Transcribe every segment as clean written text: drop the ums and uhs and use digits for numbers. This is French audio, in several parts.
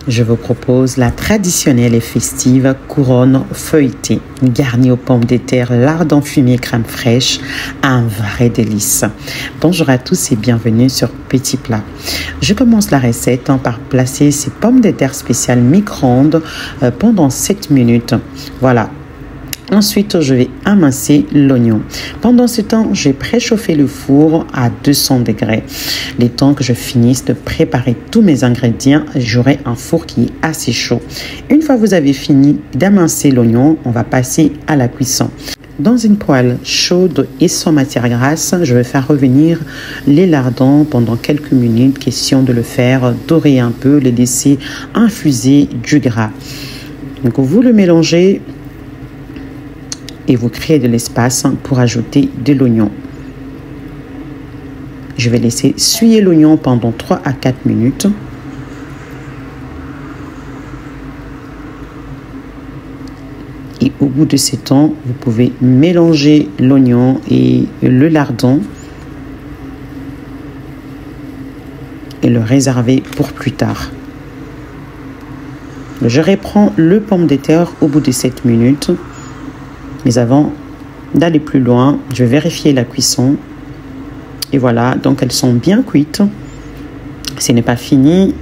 Je vous propose la traditionnelle et festive couronne feuilletée, garnie aux pommes de terre, lardons fumé crème fraîche, un vrai délice. Bonjour à tous et bienvenue sur Petit Plat. Je commence la recette par placer ces pommes de terre spéciales micro-ondes pendant 7 minutes. Voilà. Ensuite, je vais amincer l'oignon. Pendant ce temps, je vais préchauffer le four à 200 degrés. Le temps que je finisse de préparer tous mes ingrédients, j'aurai un four qui est assez chaud. Une fois que vous avez fini d'amincer l'oignon, on va passer à la cuisson. Dans une poêle chaude et sans matière grasse, je vais faire revenir les lardons pendant quelques minutes. Question de le faire dorer un peu, les laisser infuser du gras. Donc, vous le mélangez et vous créez de l'espace pour ajouter de l'oignon. Je vais laisser suer l'oignon pendant 3 à 4 minutes. Et au bout de ce temps, vous pouvez mélanger l'oignon et le lardon et le réserver pour plus tard. Je reprends le pomme de terre au bout de 7 minutes. Mais avant d'aller plus loin, je vais vérifier la cuisson. Et voilà, donc elles sont bien cuites. Ce n'est pas fini.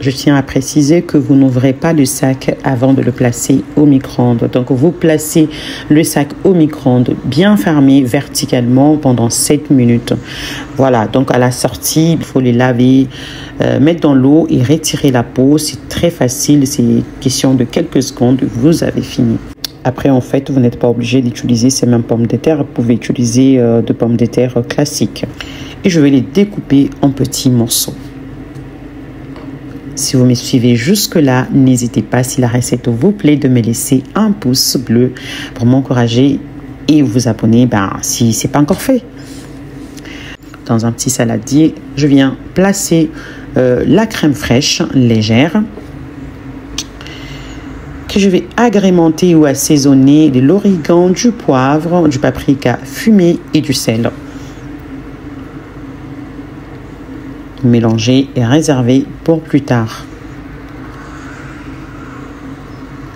Je tiens à préciser que vous n'ouvrez pas le sac avant de le placer au micro-ondes. Donc vous placez le sac au micro-ondes bien fermé verticalement pendant 7 minutes. Voilà, donc à la sortie, il faut les laver, mettre dans l'eau et retirer la peau. C'est très facile, c'est question de quelques secondes, vous avez fini. Après, en fait, vous n'êtes pas obligé d'utiliser ces mêmes pommes de terre. Vous pouvez utiliser de pommes de terre classiques. Et je vais les découper en petits morceaux. Si vous me suivez jusque-là, n'hésitez pas, si la recette vous plaît, de me laisser un pouce bleu pour m'encourager et vous abonner si ce n'est pas encore fait. Dans un petit saladier, je viens placer la crème fraîche légère, que je vais agrémenter ou assaisonner de l'origan, du poivre, du paprika fumé et du sel. Mélanger et réserver pour plus tard.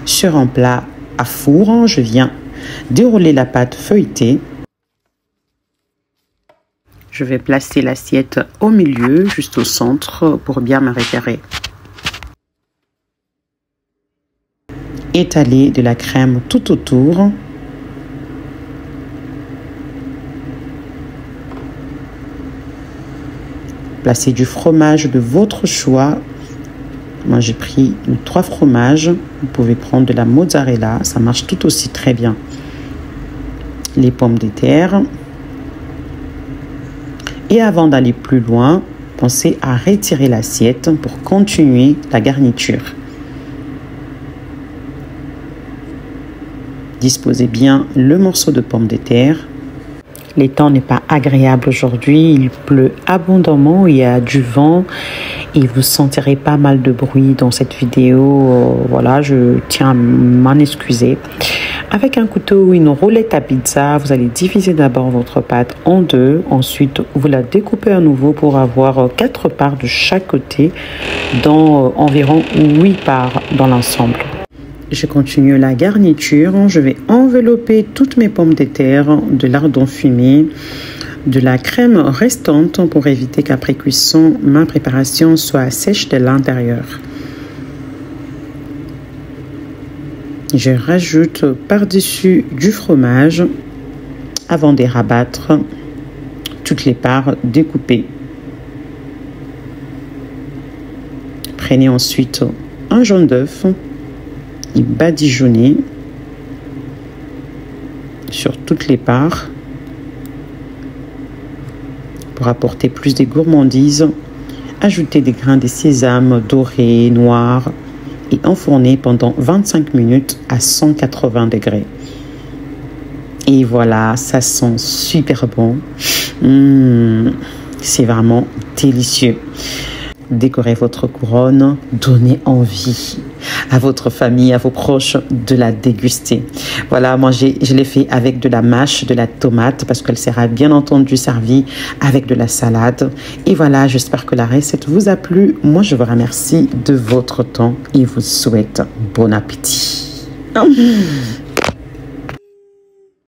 Sur un plat à four, je viens dérouler la pâte feuilletée. Je vais placer l'assiette au milieu, juste au centre, pour bien me repérer. Étaler de la crème tout autour. Placez du fromage de votre choix. Moi, j'ai pris 3 fromages. Vous pouvez prendre de la mozzarella. Ça marche tout aussi très bien. Les pommes de terre. Et avant d'aller plus loin, pensez à retirer l'assiette pour continuer la garniture. Disposez bien le morceau de pomme de terre. Le temps n'est pas agréable aujourd'hui, il pleut abondamment, il y a du vent et vous sentirez pas mal de bruit dans cette vidéo. Voilà, je tiens à m'en excuser. Avec un couteau ou une roulette à pizza, vous allez diviser d'abord votre pâte en 2. Ensuite, vous la découpez à nouveau pour avoir 4 parts de chaque côté, dans environ 8 parts dans l'ensemble. Je continue la garniture. Je vais envelopper toutes mes pommes de terre de lardons fumés, de la crème restante pour éviter qu'après cuisson, ma préparation soit sèche de l'intérieur. Je rajoute par-dessus du fromage avant de rabattre toutes les parts découpées. Prenez ensuite un jaune d'œuf et badigeonnez sur toutes les parts pour apporter plus de gourmandise. Ajoutez des grains de sésame dorés, noirs et enfournez pendant 25 minutes à 180 degrés. Et voilà, ça sent super bon. C'est vraiment délicieux. Décorez votre couronne, donnez envie. à votre famille, à vos proches de la déguster. Voilà, moi je l'ai fait avec de la mâche, de la tomate, parce qu'elle sera bien entendu servie avec de la salade. Et voilà, j'espère que la recette vous a plu. Moi, je vous remercie de votre temps et vous souhaite bon appétit.